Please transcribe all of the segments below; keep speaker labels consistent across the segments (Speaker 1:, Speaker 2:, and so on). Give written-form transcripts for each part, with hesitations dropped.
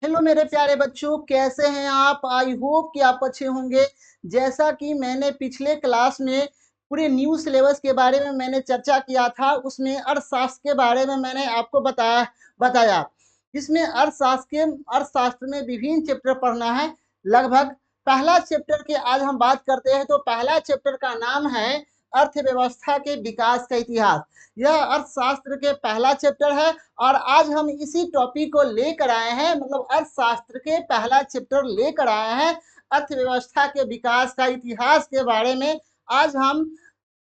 Speaker 1: Hello मेरे प्यारे बच्चों, कैसे हैं आप? आई होप कि आप अच्छे होंगे। जैसा कि मैंने पिछले क्लास में पूरे न्यू सिलेबस के बारे में मैंने चर्चा किया था, उसमें अर्थशास्त्र के बारे में मैंने आपको बताया। इसमें अर्थशास्त्र में विभिन्न चैप्टर पढ़ना है। लगभग पहला चैप्टर की आज हम बात करते हैं, तो पहला चैप्टर का नाम है अर्थव्यवस्था के विकास का इतिहास। यह अर्थशास्त्र के पहला चैप्टर है और आज हम इसी टॉपिक को लेकर आए हैं, मतलब अर्थशास्त्र के पहला चैप्टर लेकर आए हैं। अर्थव्यवस्था के विकास का इतिहास के बारे में आज हम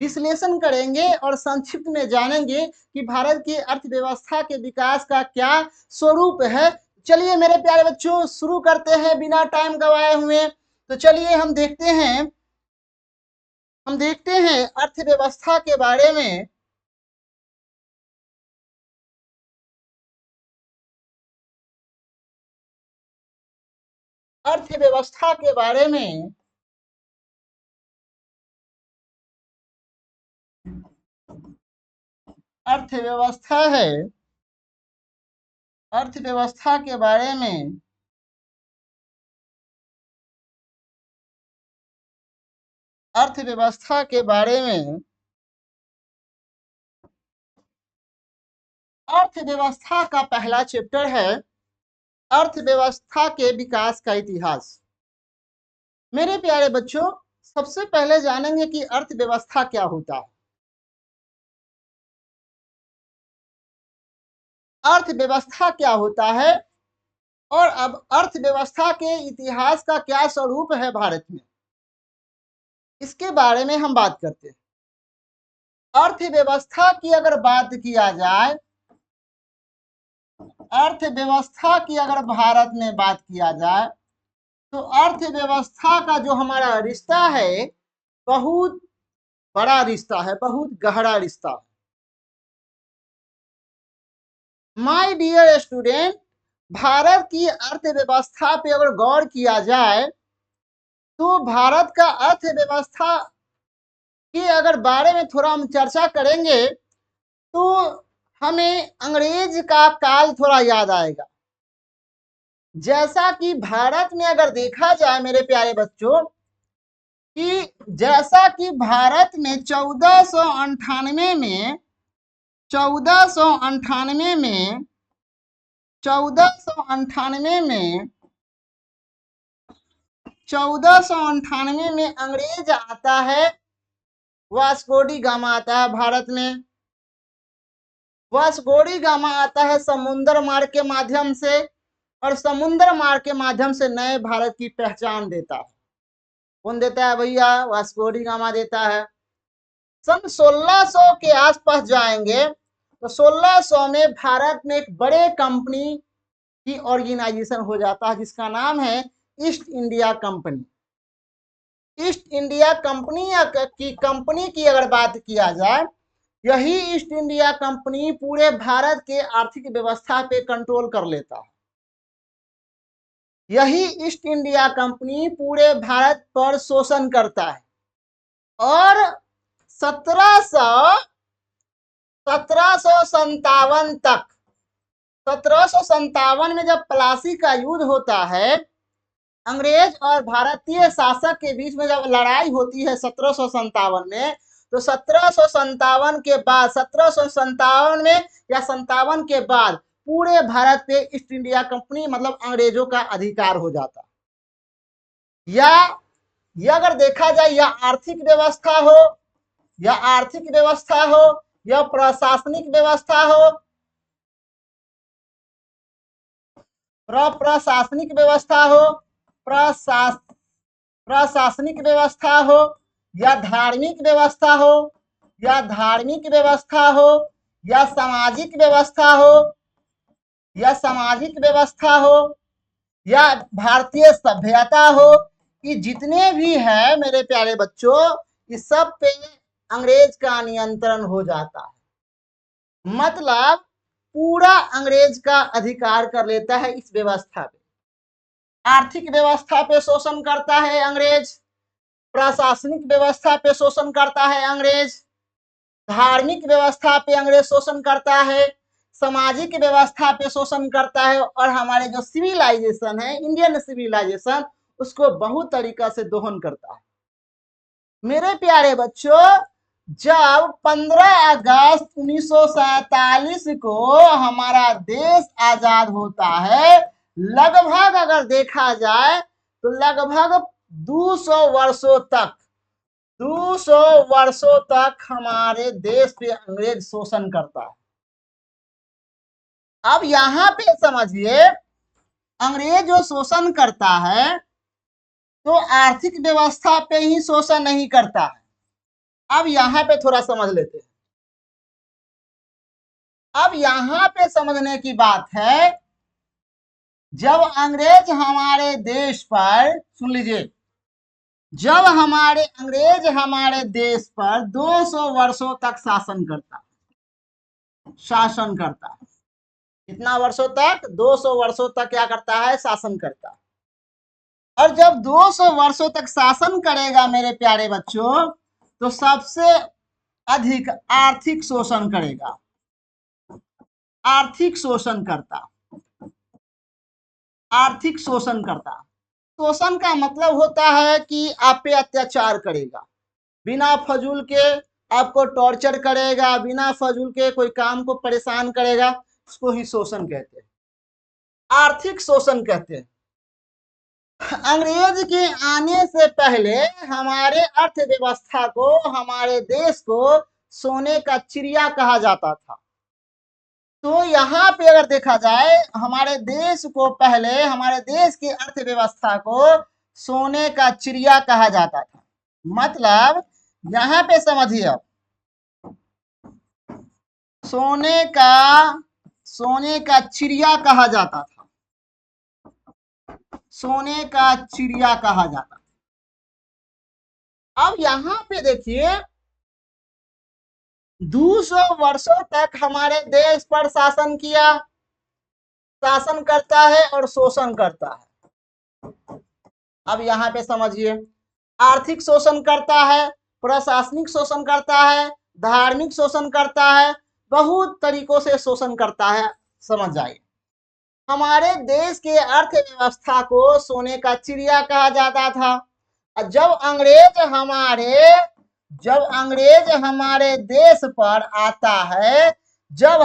Speaker 1: विश्लेषण करेंगे और संक्षिप्त में जानेंगे कि भारत की अर्थव्यवस्था के विकास का क्या स्वरूप है। चलिए मेरे प्यारे बच्चों, शुरू करते हैं बिना टाइम गवाए हुए। तो चलिए हम देखते हैं अर्थव्यवस्था के बारे में। अर्थव्यवस्था के बारे में अर्थव्यवस्था है, अर्थव्यवस्था के बारे में अर्थव्यवस्था के बारे में अर्थव्यवस्था का पहला चैप्टर है अर्थव्यवस्था के विकास का इतिहास। मेरे प्यारे बच्चों, सबसे पहले जानेंगे कि अर्थव्यवस्था क्या होता है। अर्थव्यवस्था क्या होता है और अब अर्थव्यवस्था के इतिहास का क्या स्वरूप है भारत में, इसके बारे में हम बात करते हैं। अर्थव्यवस्था की अगर बात किया जाए, अर्थव्यवस्था की अगर भारत में बात किया जाए, तो अर्थव्यवस्था का जो हमारा रिश्ता है, बहुत बड़ा रिश्ता है, बहुत गहरा रिश्ता है। माय डियर स्टूडेंट, भारत की अर्थव्यवस्था पे अगर गौर किया जाए, तो भारत का अर्थव्यवस्था के अगर बारे में थोड़ा हम चर्चा करेंगे, तो हमें अंग्रेज का काल थोड़ा याद आएगा। जैसा कि भारत में अगर देखा जाए मेरे प्यारे बच्चों, कि जैसा कि भारत में 1498 में 1498 में 1498 में 1498 में अंग्रेज आता है, वास्को डी गामा आता है भारत में। वास्को डी गामा आता है समुद्र मार्ग के माध्यम से, और समुद्र मार्ग के माध्यम से नए भारत की पहचान देता है। कौन देता है भैया? वास्को डी गामा देता है। सन 1600 के आसपास जाएंगे तो 1600 में भारत में एक बड़े कंपनी की ऑर्गेनाइजेशन हो जाता है, जिसका नाम है east India company. East India company की अगर बात किया जाए, यही ईस्ट इंडिया कंपनी पूरे भारत के आर्थिक व्यवस्था पे कंट्रोल कर लेता है। यही ईस्ट इंडिया कंपनी पूरे भारत पर शोषण करता है और 1757 तक, 1757 में जब प्लासी का युद्ध होता है, अंग्रेज और भारतीय शासक के बीच में जब लड़ाई होती है 1757 में, तो 1757 के बाद 1757 में या 57 के बाद पूरे भारत पे ईस्ट इंडिया कंपनी मतलब अंग्रेजों का अधिकार हो जाता। या अगर देखा जाए, या आर्थिक व्यवस्था हो, या आर्थिक व्यवस्था हो, या प्रशासनिक व्यवस्था हो, प्रशासनिक व्यवस्था हो, प्रशासनिक व्यवस्था हो, या धार्मिक व्यवस्था हो, या धार्मिक व्यवस्था हो, या सामाजिक व्यवस्था हो, या सामाजिक व्यवस्था हो, या भारतीय सभ्यता हो, ये जितने भी है मेरे प्यारे बच्चों, इस सब पे अंग्रेज का नियंत्रण हो जाता है। मतलब पूरा अंग्रेज का अधिकार कर लेता है इस व्यवस्था पे। आर्थिक व्यवस्था पे शोषण करता है अंग्रेज, प्रशासनिक व्यवस्था पे शोषण करता है अंग्रेज, धार्मिक व्यवस्था पे अंग्रेज शोषण करता है, सामाजिक व्यवस्था पे शोषण करता है, और हमारे जो सिविलाइजेशन है, इंडियन सिविलाइजेशन, उसको बहुत तरीका से दोहन करता है। मेरे प्यारे बच्चों, जब 15 अगस्त 1947 को हमारा देश आजाद होता है, लगभग अगर देखा जाए तो लगभग 200 वर्षों तक हमारे देश पे अंग्रेज शोषण करता है। अब यहां पे समझिए, अंग्रेज जो शोषण करता है तो आर्थिक व्यवस्था पे ही शोषण नहीं करता है। अब यहां पे थोड़ा समझ लेते हैं। अब यहां पे समझने की बात है, जब अंग्रेज हमारे देश पर, सुन लीजिए, जब अंग्रेज हमारे देश पर 200 वर्षों तक शासन करता है। कितना वर्षों तक? 200 वर्षों तक क्या करता है? शासन करता है। और जब 200 वर्षों तक शासन करेगा मेरे प्यारे बच्चों, तो सबसे अधिक आर्थिक शोषण करेगा। आर्थिक शोषण करता। शोषण का मतलब होता है कि आप पे अत्याचार करेगा, बिना फजूल के आपको टॉर्चर करेगा, बिना फजूल के कोई काम को परेशान करेगा, उसको ही शोषण कहते हैं, आर्थिक शोषण कहते हैं। अंग्रेज के आने से पहले हमारे अर्थव्यवस्था को, हमारे देश को सोने का चिड़िया कहा जाता था। तो यहाँ पे अगर देखा जाए, हमारे देश को पहले, हमारे देश की अर्थव्यवस्था को सोने का चिड़िया कहा जाता था। मतलब यहाँ पे समझिए आप, सोने का चिड़िया कहा जाता था। सोने का चिड़िया कहा जाता था। अब यहाँ पे देखिए, 200 वर्षों तक हमारे देश पर शासन किया, शासन करता है और शोषण करता है। अब यहाँ पे समझिए, आर्थिक शोषण करता है, प्रशासनिक शोषण करता है, धार्मिक शोषण करता है, बहुत तरीकों से शोषण करता है। समझ जाइए, हमारे देश के अर्थव्यवस्था को सोने का चिड़िया कहा जाता था। जब अंग्रेज हमारे देश पर आता है, जब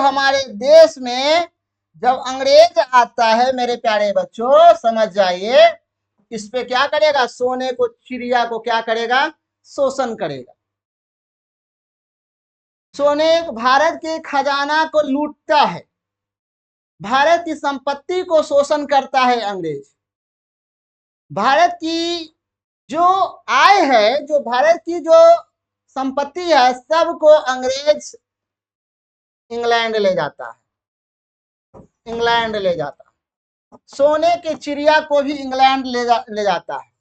Speaker 1: अंग्रेज आता है मेरे प्यारे बच्चों, समझ जाइए, इस पे क्या करेगा? सोने को, चिड़िया को क्या करेगा? शोषण करेगा। भारत के खजाना को लूटता है, भारत की संपत्ति को शोषण करता है अंग्रेज। भारत की जो आय है, जो भारत की जो संपत्ति है, सबको अंग्रेज इंग्लैंड ले जाता है। सोने के चिड़िया को भी इंग्लैंड ले जाता है,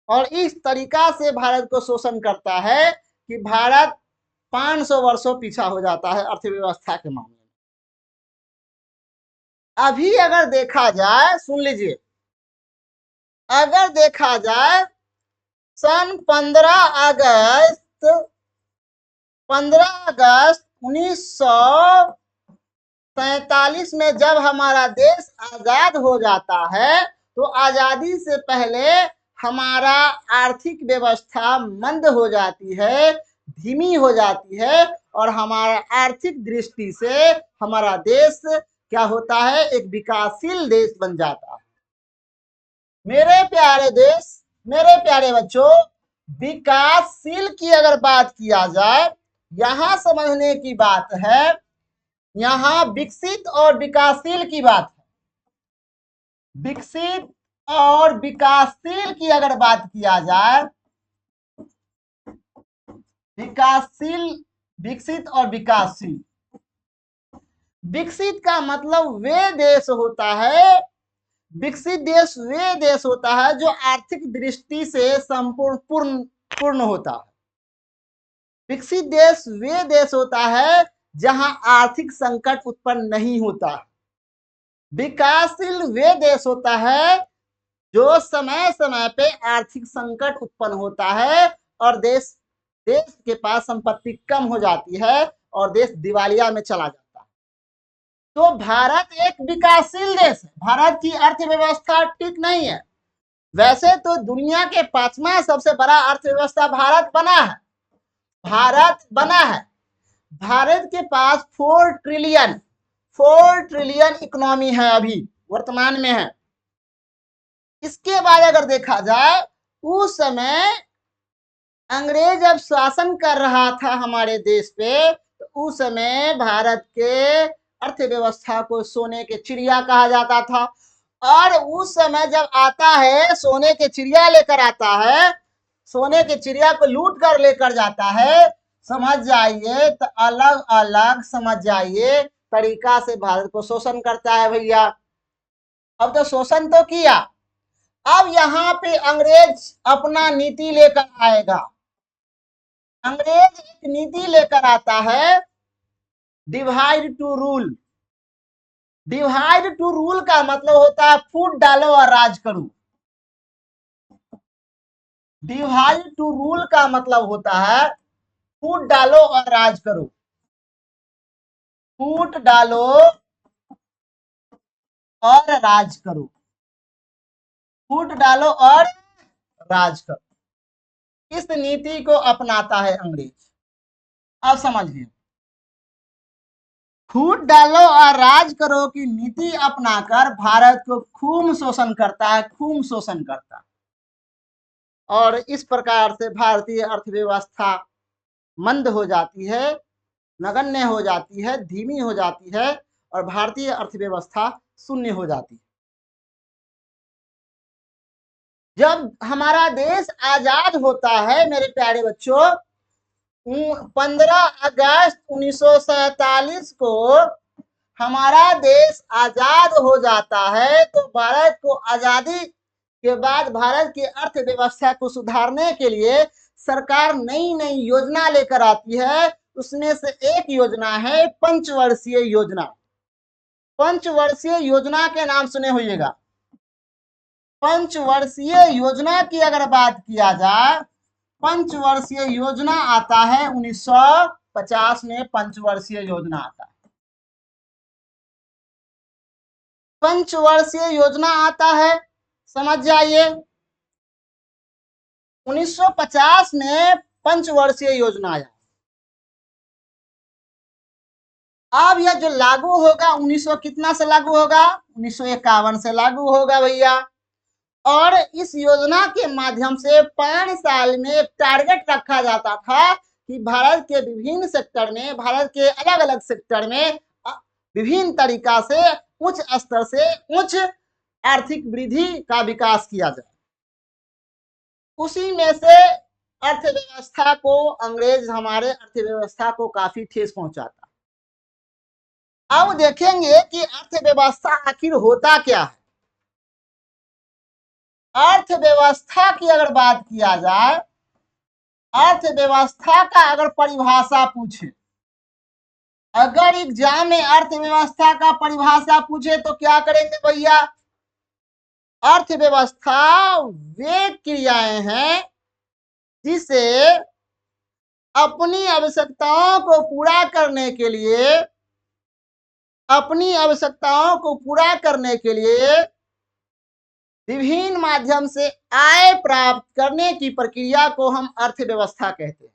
Speaker 1: और इस तरीका से भारत को शोषण करता है कि भारत 500 वर्षों पीछा हो जाता है अर्थव्यवस्था के मामले में। अभी अगर देखा जाए, सुन लीजिए, अगर देखा जाए, सन 15 अगस्त 1947 में जब हमारा देश आजाद हो जाता है, तो आजादी से पहले हमारा आर्थिक व्यवस्था मंद हो जाती है, धीमी हो जाती है, और हमारा आर्थिक दृष्टि से हमारा देश क्या होता है? एक विकासशील देश बन जाता है। मेरे प्यारे बच्चों, विकासशील की अगर बात किया जाए, यहां समझने की बात है, यहां विकसित और विकासशील की बात है। विकसित और विकासशील की अगर बात किया जाए, विकसित और विकासशील, विकसित का मतलब विकसित देश वे देश होता है जो आर्थिक दृष्टि से संपूर्ण पूर्ण होता है। विकसित देश वे देश होता है जहां आर्थिक संकट उत्पन्न नहीं होता। विकासशील वे देश होता है जो समय समय पे आर्थिक संकट उत्पन्न होता है, और देश के पास संपत्ति कम हो जाती है, और देश दिवालिया में चला जाता है। तो भारत एक विकासशील देश है, भारत की अर्थव्यवस्था ठीक नहीं है। वैसे तो दुनिया के 5वां सबसे बड़ा अर्थव्यवस्था भारत बना है, भारत बना है। भारत के पास 4 ट्रिलियन इकोनॉमी है, अभी वर्तमान में है। इसके बाद अगर देखा जाए, उस समय अंग्रेज जब शासन कर रहा था हमारे देश पे, तो उस समय भारत के अर्थव्यवस्था को सोने के चिड़िया कहा जाता था। और उस समय जब आता है, सोने के चिड़िया लेकर आता है, सोने के चिड़िया को लूट कर लेकर जाता है, समझ जाइए तो अलग अलग समझ जाइए तरीका से भारत को शोषण करता है भैया। अब तो शोषण तो किया, अब यहाँ पे अंग्रेज अपना नीति लेकर आएगा। अंग्रेज एक नीति लेकर आता है, divide two rule. Divide two rule का मतलब होता है फूट डालो और राज करो। डिवाइड टू रूल का मतलब होता है फूट डालो और राज करो। फूट डालो और राज करो। फूट डालो और राज करो, इस नीति को अपनाता है अंग्रेज। अब समझिए, फूट डालो और राज करो की नीति अपनाकर भारत को खूब शोषण करता है, खूब शोषण करता है। और इस प्रकार से भारतीय अर्थव्यवस्था मंद हो जाती है, नगण्य हो जाती है, धीमी हो जाती है और भारतीय अर्थव्यवस्था शून्य हो जाती है। जब हमारा देश आजाद होता है मेरे प्यारे बच्चों, 15 अगस्त 1947 को हमारा देश आजाद हो जाता है, तो भारत को आजादी के बाद भारत की अर्थव्यवस्था को सुधारने के लिए सरकार नई नई योजना लेकर आती है। उसमें से एक योजना है पंचवर्षीय योजना। पंचवर्षीय योजना के नाम सुने होइएगा। पंचवर्षीय योजना की अगर बात किया जाए, पंचवर्षीय योजना आता है 1950 में, पंचवर्षीय योजना आता है। पंचवर्षीय योजना आता है, समझ जाइए। 1950 में पंचवर्षीय योजना आया। अब यह जो लागू होगा 1900 कितना से लागू होगा, 1951 से लागू होगा भैया। और इस योजना के माध्यम से 5 साल में एक टारगेट रखा जाता था कि भारत के विभिन्न सेक्टर में, भारत के अलग अलग सेक्टर में विभिन्न तरीका से उच्च स्तर से उच्च आर्थिक वृद्धि का विकास किया जाए। उसी में से अर्थव्यवस्था को अंग्रेज हमारे अर्थव्यवस्था को काफी ठेस पहुंचाता। अब देखेंगे कि अर्थव्यवस्था आखिर होता क्या है। अर्थव्यवस्था की अगर बात किया जाए, अर्थव्यवस्था का अगर परिभाषा पूछे, अगर एग्जाम में अर्थव्यवस्था का परिभाषा पूछे तो क्या करेंगे भैया? अर्थव्यवस्था वे क्रियाएं हैं जिसे अपनी आवश्यकताओं को पूरा करने के लिए, अपनी आवश्यकताओं को पूरा करने के लिए विभिन्न माध्यम से आय प्राप्त करने की प्रक्रिया को हम अर्थव्यवस्था कहते हैं।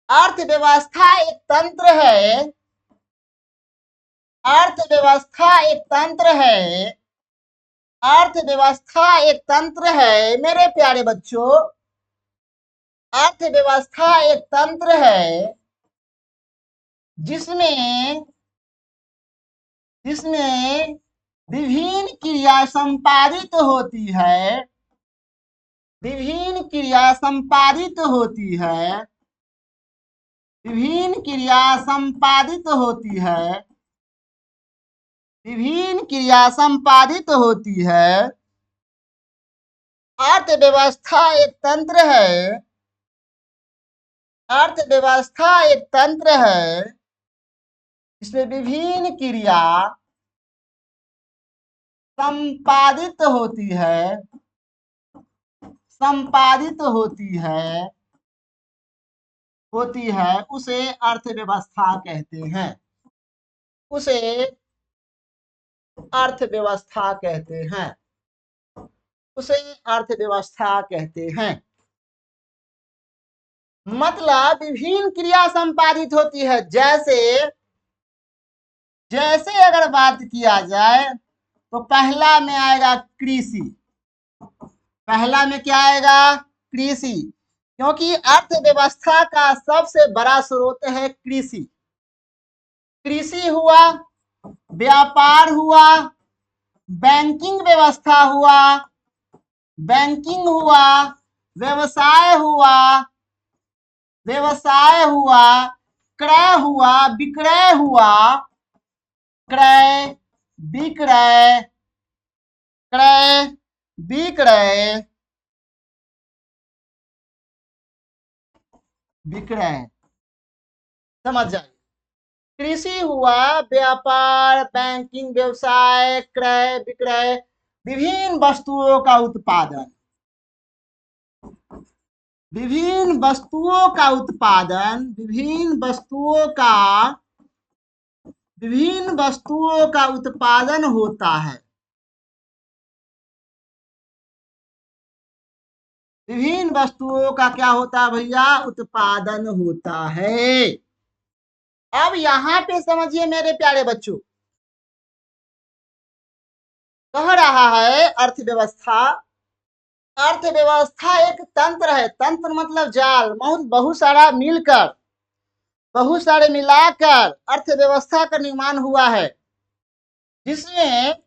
Speaker 1: अर्थव्यवस्था एक तंत्र है, अर्थव्यवस्था एक तंत्र है, अर्थव्यवस्था एक तंत्र है मेरे प्यारे बच्चों। अर्थव्यवस्था एक तंत्र है जिसमें जिसमें विभिन्न क्रिया संपादित होती है, विभिन्न क्रिया संपादित होती है, विभिन्न क्रिया संपादित होती है, विभिन्न क्रिया संपादित होती है। अर्थव्यवस्था एक तंत्र है, अर्थव्यवस्था एक तंत्र है इसमें विभिन्न क्रिया संपादित होती है, संपादित होती है, उसे अर्थव्यवस्था कहते हैं। उसे अर्थव्यवस्था कहते हैं, उसे अर्थव्यवस्था कहते हैं। मतलब विभिन्न क्रिया संपादित होती है। जैसे जैसे अगर बात किया जाए तो पहला में आएगा कृषि, पहला में क्या आएगा? कृषि, क्योंकि अर्थव्यवस्था का सबसे बड़ा स्रोत है कृषि। कृषि हुआ, व्यापार हुआ, बैंकिंग व्यवस्था हुआ, बैंकिंग हुआ, व्यवसाय हुआ, व्यवसाय हुआ, क्रय हुआ, विक्रय हुआ, क्रय विक्रय, क्रय विक्रय, विक्रय, समझ जाइए। कृषि हुआ, व्यापार, बैंकिंग, व्यवसाय, क्रय विक्रय, विभिन्न वस्तुओं का उत्पादन, विभिन्न वस्तुओं का उत्पादन, विभिन्न वस्तुओं का उत्पादन होता है, विभिन्न वस्तुओं का क्या होता है भैया? उत्पादन होता है। अब यहां पे समझिए मेरे प्यारे बच्चों, कह रहा है अर्थव्यवस्था, अर्थव्यवस्था एक तंत्र है। तंत्र मतलब जाल, बहुत सारा मिलकर, बहुत सारे मिलाकर अर्थव्यवस्था का निर्माण हुआ है, जिसमें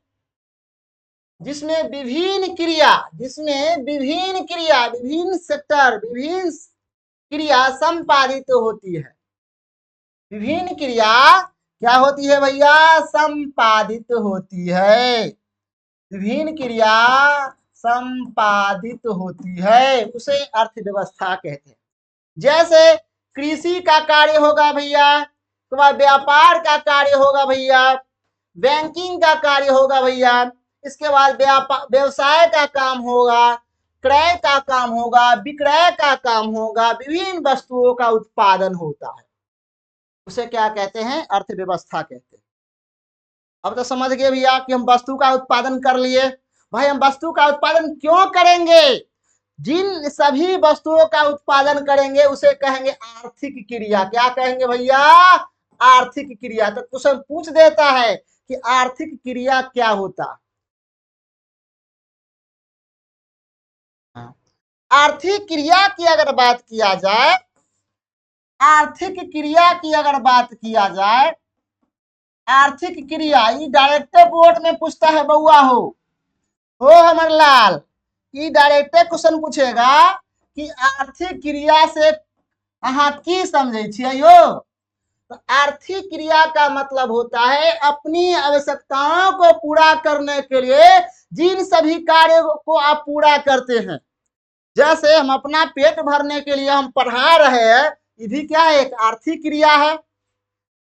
Speaker 1: जिसमें विभिन्न क्रिया, जिसमें विभिन्न क्रिया, विभिन्न सेक्टर, विभिन्न क्रिया संपादित होती है। विभिन्न क्रिया क्या होती है भैया? संपादित होती है। विभिन्न क्रिया संपादित होती है, उसे अर्थव्यवस्था कहते हैं। जैसे कृषि का कार्य होगा भैया, तो वह व्यापार का कार्य होगा भैया, बैंकिंग का कार्य होगा भैया, इसके बाद व्यवसाय का काम होगा, क्रय का काम होगा, विक्रय का काम होगा, विभिन्न वस्तुओं का उत्पादन होता है, उसे क्या कहते हैं? अर्थव्यवस्था कहते हैं। अब तो समझ गए भैया कि हम वस्तु का उत्पादन कर लिए। भाई हम वस्तु का उत्पादन क्यों करेंगे? जिन सभी वस्तुओं का उत्पादन करेंगे उसे कहेंगे आर्थिक क्रिया। क्या कहेंगे भैया? आर्थिक क्रिया। तो क्वेश्चन पूछ देता है कि आर्थिक क्रिया क्या होता? आर्थिक क्रिया की अगर बात किया जाए, आर्थिक क्रिया की अगर बात किया जाए, आर्थिक क्रिया ये डायरेक्ट बोर्ड में पूछता है बउआ हो हमर लाल, ये डायरेक्ट क्वेश्चन पूछेगा कि आर्थिक क्रिया से अहाँ की समझे छियै यो? तो आर्थिक क्रिया का मतलब होता है अपनी आवश्यकताओं को पूरा करने के लिए जिन सभी कार्यों को आप पूरा करते हैं। जैसे हम अपना पेट भरने के लिए हम पढ़ा रहे हैं, ये भी क्या है? एक आर्थिक क्रिया है।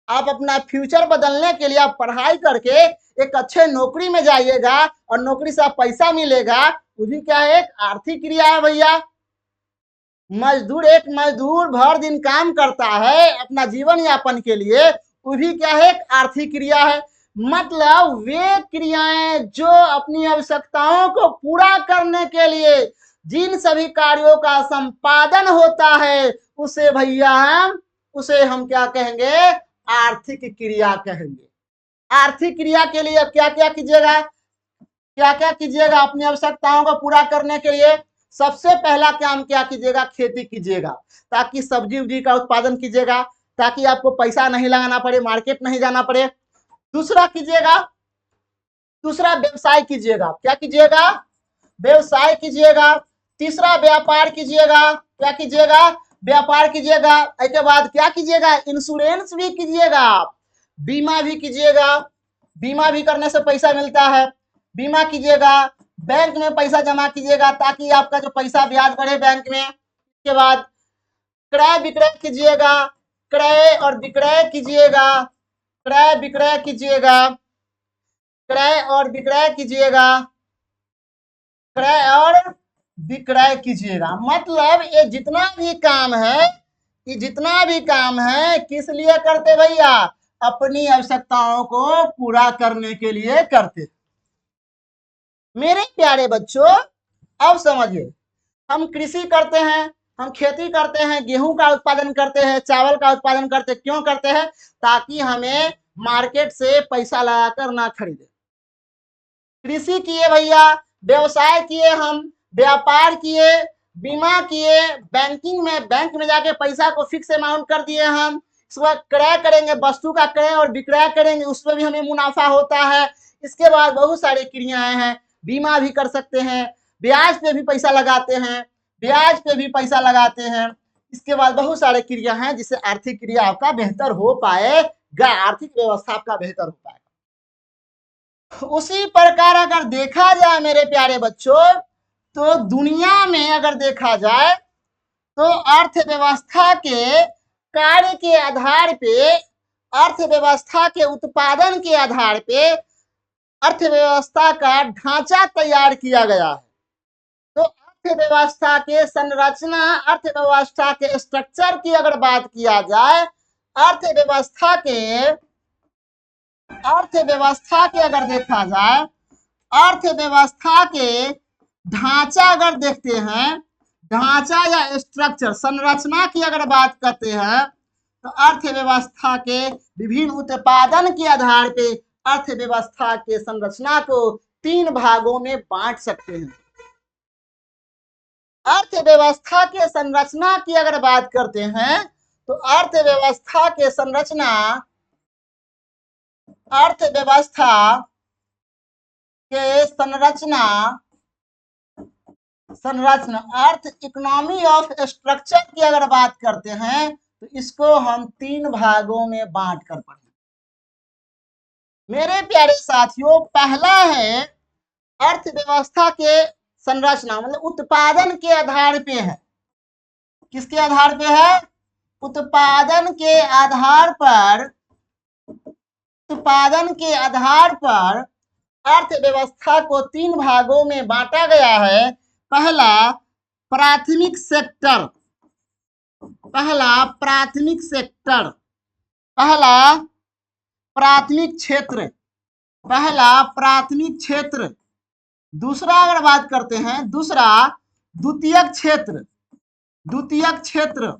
Speaker 1: आप अपना फ्यूचर बदलने के लिए आप पढ़ाई करके एक अच्छे नौकरी में जाइएगा और नौकरी से आप पैसा मिलेगा, वो भी क्या है? एक आर्थिक क्रिया है भैया। एक मजदूर भर दिन काम करता है अपना जीवन यापन के लिए, वो भी क्या है? एक आर्थिक क्रिया है। मतलब वे क्रियाएं जो अपनी आवश्यकताओं को पूरा करने के लिए जिन सभी कार्यों का संपादन होता है, उसे हम क्या कहेंगे? आर्थिक क्रिया कहेंगे। आर्थिक क्रिया के लिए क्या क्या कीजिएगा? क्या क्या कीजिएगा अपनी आवश्यकताओं को पूरा करने के लिए? सबसे पहला काम क्या कीजिएगा? खेती कीजिएगा, ताकि सब्जी उब्जी का उत्पादन कीजिएगा, ताकि आपको पैसा नहीं लगाना पड़े, मार्केट नहीं जाना पड़े। दूसरा कीजिएगा, दूसरा व्यवसाय कीजिएगा। क्या कीजिएगा? व्यवसाय कीजिएगा। तीसरा व्यापार कीजिएगा। क्या कीजिएगा? व्यापार कीजिएगा। इसके बाद क्या कीजिएगा? इंश्योरेंस भी कीजिएगा, बीमा भी कीजिएगा। बीमा भी करने से पैसा मिलता है, बीमा कीजिएगा। बैंक में पैसा जमा कीजिएगा ताकि आपका जो पैसा ब्याज बढ़े बैंक में। इसके बाद क्रय विक्रय कीजिएगा, क्रय और विक्रय कीजिएगा, क्रय विक्रय कीजिएगा, क्रय और विक्रय कीजिएगा, क्रय और विक्रय कीजिएगा। मतलब ये जितना भी काम है, ये जितना भी काम है किस लिए करते भैया? अपनी आवश्यकताओं को पूरा करने के लिए करते। मेरे प्यारे बच्चों, अब समझिए, हम कृषि करते हैं, हम खेती करते हैं, गेहूं का उत्पादन करते हैं, चावल का उत्पादन करते हैं। क्यों करते हैं? ताकि हमें मार्केट से पैसा लगाकर ना खरीदे। कृषि किए भैया, व्यवसाय किए, हम व्यापार किए, बीमा किए, बैंकिंग में बैंक में जाके पैसा को फिक्स अमाउंट कर दिए, हम इसका क्रय करेंगे, वस्तु का क्रय और विक्रय करेंगे, उसमें भी हमें मुनाफा होता है। इसके बाद बहुत सारी क्रियाएं हैं, बीमा भी कर सकते हैं, ब्याज पे भी पैसा लगाते हैं, ब्याज पे भी पैसा लगाते हैं। इसके बाद बहुत सारे क्रिया हैं जिससे आर्थिक क्रिया आपका बेहतर हो पाएगा, आर्थिक व्यवस्था आपका बेहतर हो पाएगा। उसी प्रकार अगर देखा जाए मेरे प्यारे बच्चों, तो दुनिया में अगर देखा जाए तो अर्थव्यवस्था के कार्य के आधार पे, अर्थव्यवस्था के उत्पादन के आधार पे अर्थव्यवस्था का ढांचा तैयार किया गया है। तो अर्थव्यवस्था के संरचना, अर्थव्यवस्था के स्ट्रक्चर की अगर बात किया जाए, अर्थव्यवस्था के अगर देखा जाए, अर्थव्यवस्था के ढांचा अगर देखते हैं, ढांचा या स्ट्रक्चर, संरचना की अगर बात करते हैं, तो अर्थव्यवस्था के विभिन्न उत्पादन के आधार पे अर्थव्यवस्था के संरचना को 3 भागों में बांट सकते हैं। अर्थव्यवस्था के संरचना की अगर बात करते हैं, तो अर्थव्यवस्था के संरचना अर्थ इकोनॉमी ऑफ स्ट्रक्चर की अगर बात करते हैं, तो इसको हम 3 भागों में बांट कर पढ़ेंगे। मेरे प्यारे साथियों, पहला है अर्थव्यवस्था के संरचना, मतलब उत्पादन के आधार पे है। किसके आधार पे है? उत्पादन के आधार पर, उत्पादन के आधार पर अर्थव्यवस्था को 3 भागों में बांटा गया है। पहला प्राथमिक सेक्टर, पहला प्राथमिक सेक्टर, पहला प्राथमिक क्षेत्र, पहला प्राथमिक क्षेत्र। दूसरा अगर बात करते हैं, दूसरा द्वितीयक क्षेत्र, द्वितीयक क्षेत्र,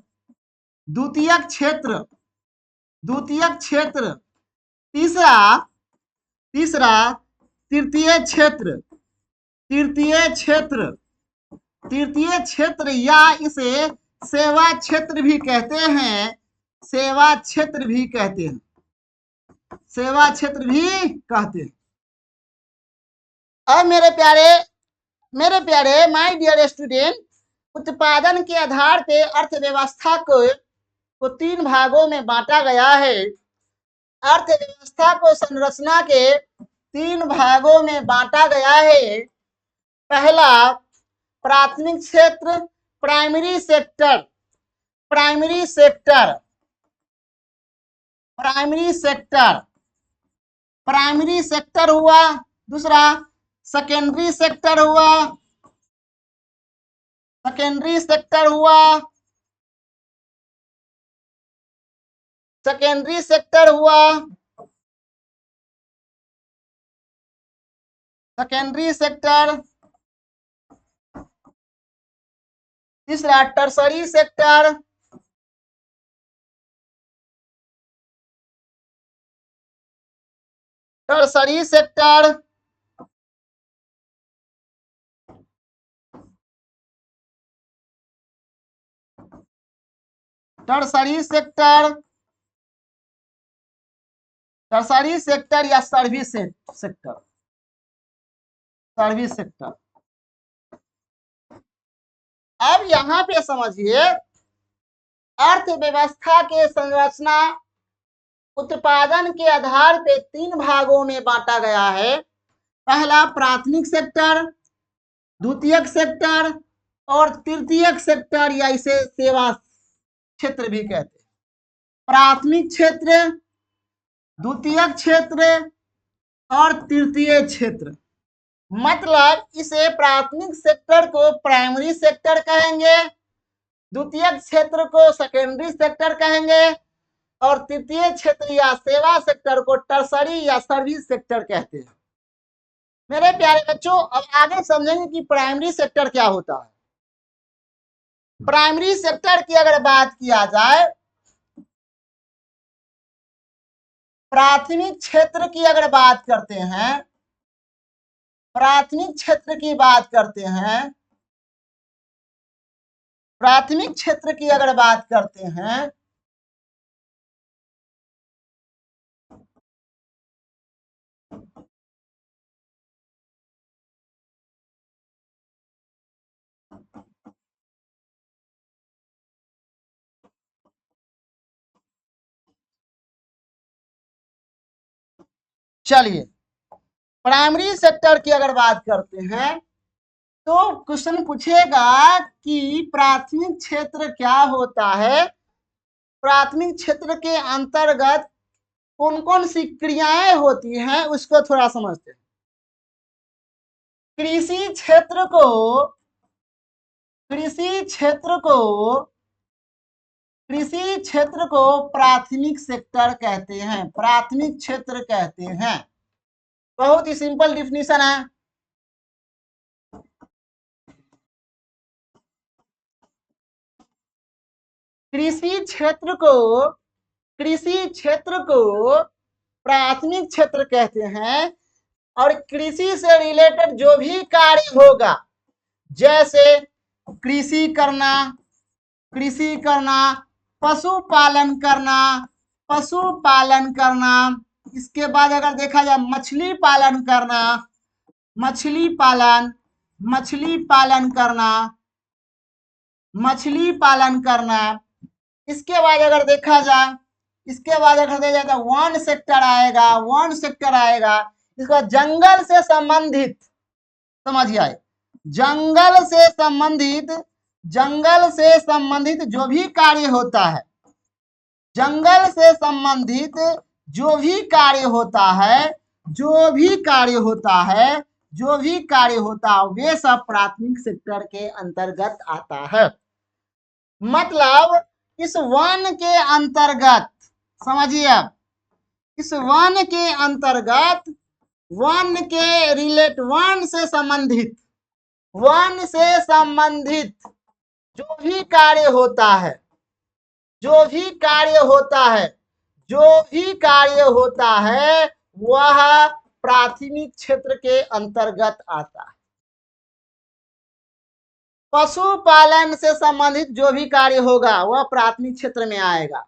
Speaker 1: द्वितीयक क्षेत्र, द्वितीयक क्षेत्र। तीसरा तृतीय क्षेत्र, तृतीय क्षेत्र, तृतीय क्षेत्र, या इसे सेवा क्षेत्र भी कहते हैं, सेवा क्षेत्र भी कहते हैं, सेवा क्षेत्र भी कहते हैं। अब मेरे प्यारे माय डियर स्टूडेंट, उत्पादन के आधार पे अर्थव्यवस्था को 3 भागों में बांटा गया है। अर्थव्यवस्था को संरचना के 3 भागों में बांटा गया है। पहला प्राथमिक क्षेत्र, primary sector, primary sector, primary sector, primary sector हुआ। दूसरा सेकेंडरी सेक्टर हुआ, सेकेंडरी सेक्टर हुआ, सेकेंडरी सेक्टर हुआ, सेकेंडरी सेक्टर। तीसरा tertiary sector, tertiary sector. Tertiary sector, tertiary sector या सर्विस सेक्टर, सर्विस सेक्टर। अब यहाँ पे समझिए, अर्थव्यवस्था के संरचना उत्पादन के आधार पे 3 भागों में बांटा गया है। पहला प्राथमिक सेक्टर, द्वितीयक सेक्टर और तृतीयक सेक्टर, या इसे सेवा क्षेत्र भी कहते हैं। प्राथमिक क्षेत्र, द्वितीयक क्षेत्र और तृतीय क्षेत्र। मतलब इसे प्राथमिक सेक्टर को प्राइमरी सेक्टर कहेंगे, द्वितीयक क्षेत्र को सेकेंडरी सेक्टर कहेंगे और तृतीय क्षेत्र या सेवा सेक्टर को टर्सरी या सर्विस सेक्टर कहते हैं। मेरे प्यारे बच्चों, अब आगे समझेंगे कि प्राइमरी सेक्टर क्या होता है। प्राइमरी सेक्टर की अगर बात किया जाए, प्राथमिक क्षेत्र की अगर बात करते हैं, प्राथमिक क्षेत्र की बात करते हैं, प्राथमिक क्षेत्र की अगर बात करते हैं, चलिए प्राइमरी सेक्टर की अगर बात करते हैं तो क्वेश्चन पूछेगा कि प्राथमिक क्षेत्र क्या होता है, प्राथमिक क्षेत्र के अंतर्गत कौन कौन सी क्रियाएं होती हैं, उसको थोड़ा समझते हैं। कृषि क्षेत्र को कृषि क्षेत्र को कृषि क्षेत्र को प्राथमिक सेक्टर कहते हैं, प्राथमिक क्षेत्र कहते हैं। बहुत ही सिंपल डिफिनीशन है। कृषि क्षेत्र को प्राथमिक क्षेत्र कहते हैं और कृषि से रिलेटेड जो भी कार्य होगा, जैसे कृषि करना, पशुपालन करना, इसके बाद अगर देखा जाए मछली पालन करना, मछली पालन करना, इसके बाद अगर देखा जाए, इसके बाद अगर देखा जाए तो वन सेक्टर आएगा। इसका जंगल से संबंधित, समझिए आए, जंगल से संबंधित जो भी कार्य होता है, जंगल से संबंधित जो भी कार्य होता है, वे सब प्राथमिक सेक्टर के अंतर्गत आता है। मतलब इस वन के अंतर्गत, समझिए आप, इस वन के अंतर्गत वन से संबंधित जो भी कार्य होता है, वह प्राथमिक क्षेत्र के अंतर्गत आता है। पशुपालन से संबंधित जो भी कार्य होगा वह प्राथमिक क्षेत्र में आएगा।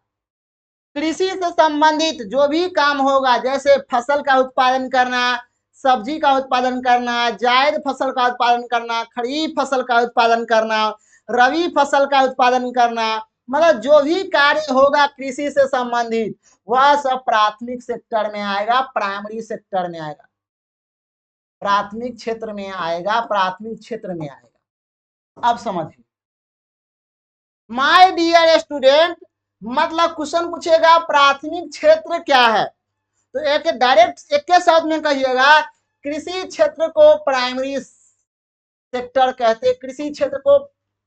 Speaker 1: कृषि से संबंधित जो भी काम होगा, जैसे फसल का उत्पादन करना, सब्जी का उत्पादन करना, जायद फसल का उत्पादन करना, खरीफ फसल का उत्पादन करना, रबी फसल का उत्पादन करना, मतलब जो भी कार्य होगा कृषि से संबंधित, वह सब प्राथमिक सेक्टर में आएगा, प्राइमरी सेक्टर में आएगा, प्राथमिक क्षेत्र में आएगा। अब समझिए माय डियर स्टूडेंट, मतलब क्वेश्चन पूछेगा प्राथमिक क्षेत्र क्या है, तो एक डायरेक्ट एक के शब्द में कहिएगा, कृषि क्षेत्र को प्राइमरी सेक्टर कहते, कृषि क्षेत्र को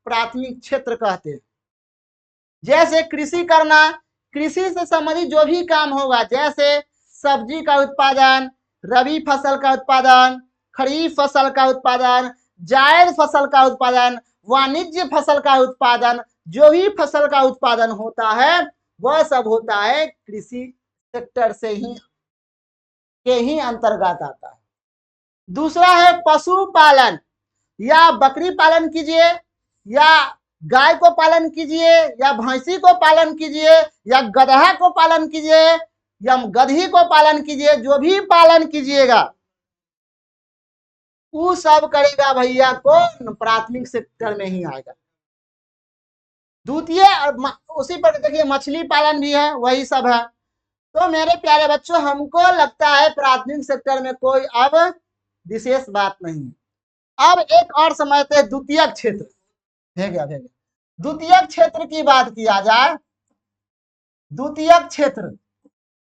Speaker 1: प्राथमिक क्षेत्र कहते। जैसे कृषि करना, कृषि से संबंधित जो भी काम होगा, जैसे सब्जी का उत्पादन, रबी फसल का उत्पादन, खरीफ फसल का उत्पादन, जायद फसल का उत्पादन, वाणिज्य फसल का उत्पादन, जो भी फसल का उत्पादन होता है वह सब होता है कृषि सेक्टर से ही अंतर्गत आता है। दूसरा है पशुपालन, या बकरी पालन कीजिए, या गाय को पालन कीजिए, या भैंसी को पालन कीजिए, या गधा को पालन कीजिए, या गधी को पालन कीजिए, जो भी पालन कीजिएगा वो सब करेगा भैया कौन, प्राथमिक सेक्टर में ही आएगा। द्वितीय, उसी पर देखिए मछली पालन भी है, वही सब है। तो मेरे प्यारे बच्चों, हमको लगता है प्राथमिक सेक्टर में कोई अब विशेष बात नहीं है। अब एक और समझते हैं द्वितीयक क्षेत्र। द्वितीयक क्षेत्र की बात किया जाए, द्वितीयक क्षेत्र,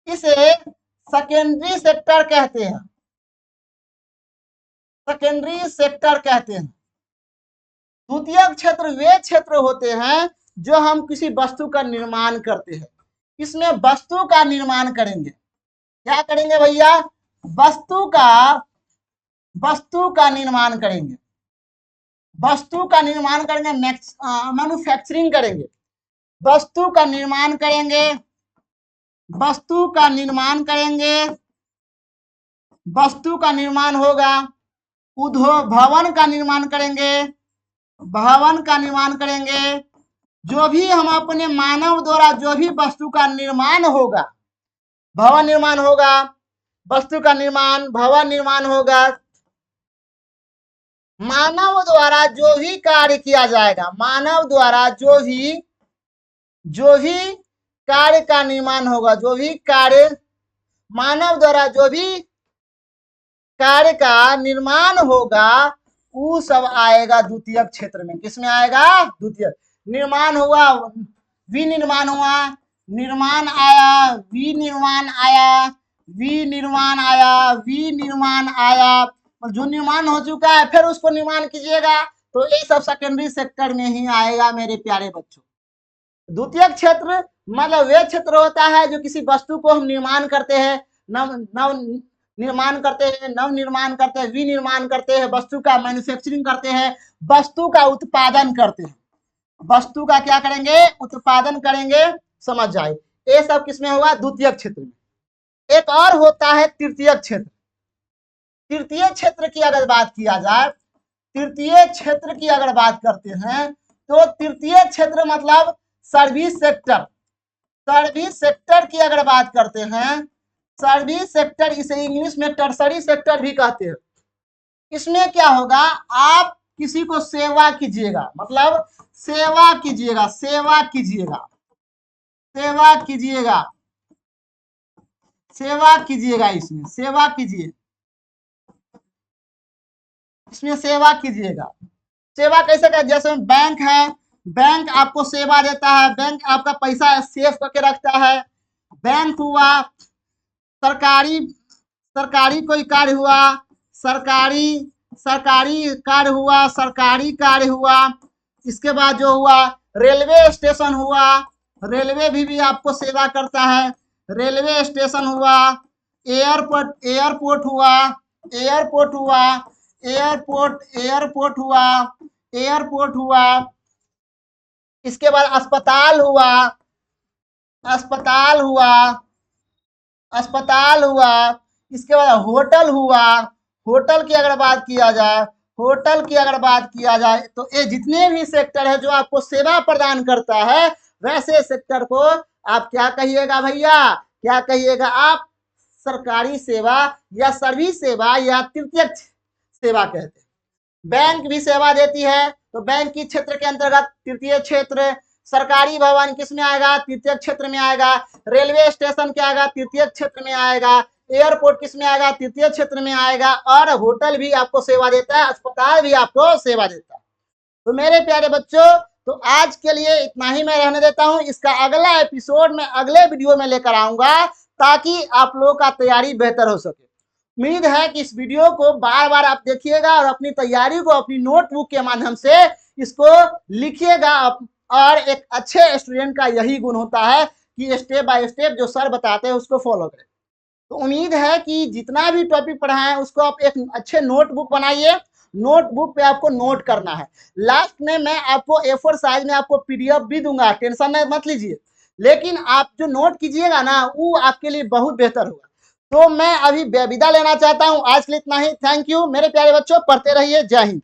Speaker 1: इसे सेकेंडरी सेक्टर कहते हैं, द्वितीयक क्षेत्र वे क्षेत्र होते हैं जो हम किसी वस्तु का निर्माण करते हैं, इसमें वस्तु का निर्माण करेंगे। क्या करेंगे भैया? वस्तु का निर्माण करेंगे। वस्तु का निर्माण करेंगे, मैन्युफैक्चरिंग करेंगे। वस्तु का निर्माण करेंगे, वस्तु का निर्माण करेंगे, वस्तु का निर्माण होगा। उद्योग भवन का निर्माण करेंगे, भवन का निर्माण करेंगे। जो भी हम अपने मानव द्वारा जो भी वस्तु का निर्माण होगा, भवन निर्माण होगा, वस्तु का निर्माण, भवन निर्माण होगा। मानव द्वारा जो भी कार्य किया जाएगा, मानव द्वारा जो भी कार्य का निर्माण होगा, जो भी कार्य मानव द्वारा जो भी कार्य का निर्माण होगा, वो सब आएगा द्वितीयक क्षेत्र में। किसमें आएगा? द्वितीयक। निर्माण हुआ, विनिर्माण हुआ, निर्माण आया, विनिर्माण आया, विनिर्माण आया, विनिर्माण आया। जो निर्माण हो चुका है फिर उसको निर्माण कीजिएगा, तो ये सब सेकेंडरी सेक्टर में ही आएगा मेरे प्यारे बच्चों। द्वितीयक क्षेत्र मतलब वे क्षेत्र होता है जो किसी वस्तु को हम निर्माण करते हैं, नव निर्माण करते हैं, नव निर्माण करते हैं, विनिर्माण करते हैं, वस्तु का मैन्युफैक्चरिंग करते हैं, वस्तु का उत्पादन करते हैं। वस्तु का क्या करेंगे? उत्पादन करेंगे। समझ जाए, ये सब किसमें होगा? द्वितीयक क्षेत्र में। एक और होता है तृतीयक क्षेत्र। तृतीय क्षेत्र की अगर बात किया जाए, तृतीय क्षेत्र की अगर बात करते हैं तो तृतीय क्षेत्र मतलब सर्विस सेक्टर। सर्विस सेक्टर की अगर बात करते हैं, सर्विस सेक्टर, इसे इंग्लिश में टर्सरी सेक्टर भी कहते हैं। इसमें क्या होगा? आप किसी को सेवा कीजिएगा, मतलब सेवा कीजिएगा, सेवा कीजिएगा, सेवा कीजिएगा, सेवा कीजिएगा, इसमें सेवा कीजिए, इसमें सेवा कीजिएगा। सेवा कैसे कर? जैसे बैंक है, बैंक आपको सेवा देता है, बैंक आपका पैसा सेव करके रखता है। बैंक हुआ, सरकारी कोई कार्य हुआ, सरकारी कार्य हुआ, सरकारी कार्य हुआ। इसके बाद जो हुआ रेलवे स्टेशन हुआ, रेलवे भी आपको सेवा करता है। रेलवे स्टेशन हुआ, एयरपोर्ट हुआ, एयरपोर्ट हुआ, एयरपोर्ट हुआ, एयरपोर्ट हुआ। इसके बाद अस्पताल हुआ, अस्पताल हुआ, अस्पताल हुआ। इसके बाद होटल हुआ। होटल की अगर बात किया जाए, होटल की अगर बात किया जाए तो ये जितने भी सेक्टर है जो आपको सेवा प्रदान करता है, वैसे सेक्टर को आप क्या कहिएगा भैया? क्या कहिएगा आप? सरकारी सेवा या सर्विस सेवा या तृतीयक सेवा कहते हैं। बैंक भी सेवा देती है, तो बैंक की क्षेत्र के अंतर्गत तृतीय क्षेत्र। सरकारी भवन किस में आएगा? तृतीय क्षेत्र में आएगा। रेलवे स्टेशन क्या आएगा? तृतीय क्षेत्र में आएगा। एयरपोर्ट किस में आएगा? तृतीय क्षेत्र में आएगा। और होटल भी आपको सेवा देता है, अस्पताल भी आपको सेवा देता है। तो मेरे प्यारे बच्चों, तो आज के लिए इतना ही मैं रहने देता हूं। इसका अगला एपिसोड मैं अगले वीडियो में लेकर आऊंगा, ताकि आप लोगों का तैयारी बेहतर हो सके। उम्मीद है कि इस वीडियो को बार बार आप देखिएगा और अपनी तैयारी को अपनी नोटबुक के माध्यम से इसको लिखिएगा। और एक अच्छे स्टूडेंट का यही गुण होता है कि स्टेप बाय स्टेप जो सर बताते हैं उसको फॉलो करें। तो उम्मीद है कि जितना भी टॉपिक पढ़ा है उसको आप एक अच्छे नोटबुक बनाइए। नोटबुक पे आपको नोट करना है। लास्ट में मैं आपको A4 साइज में आपको PDF भी दूंगा, टेंशन मत लीजिए। लेकिन आप जो नोट कीजिएगा ना, वो आपके लिए बहुत बेहतर होगा। तो मैं अभी विदा लेना चाहता हूं। आज के लिए इतना ही। थैंक यू मेरे प्यारे बच्चों, पढ़ते रहिए। जय हिंद।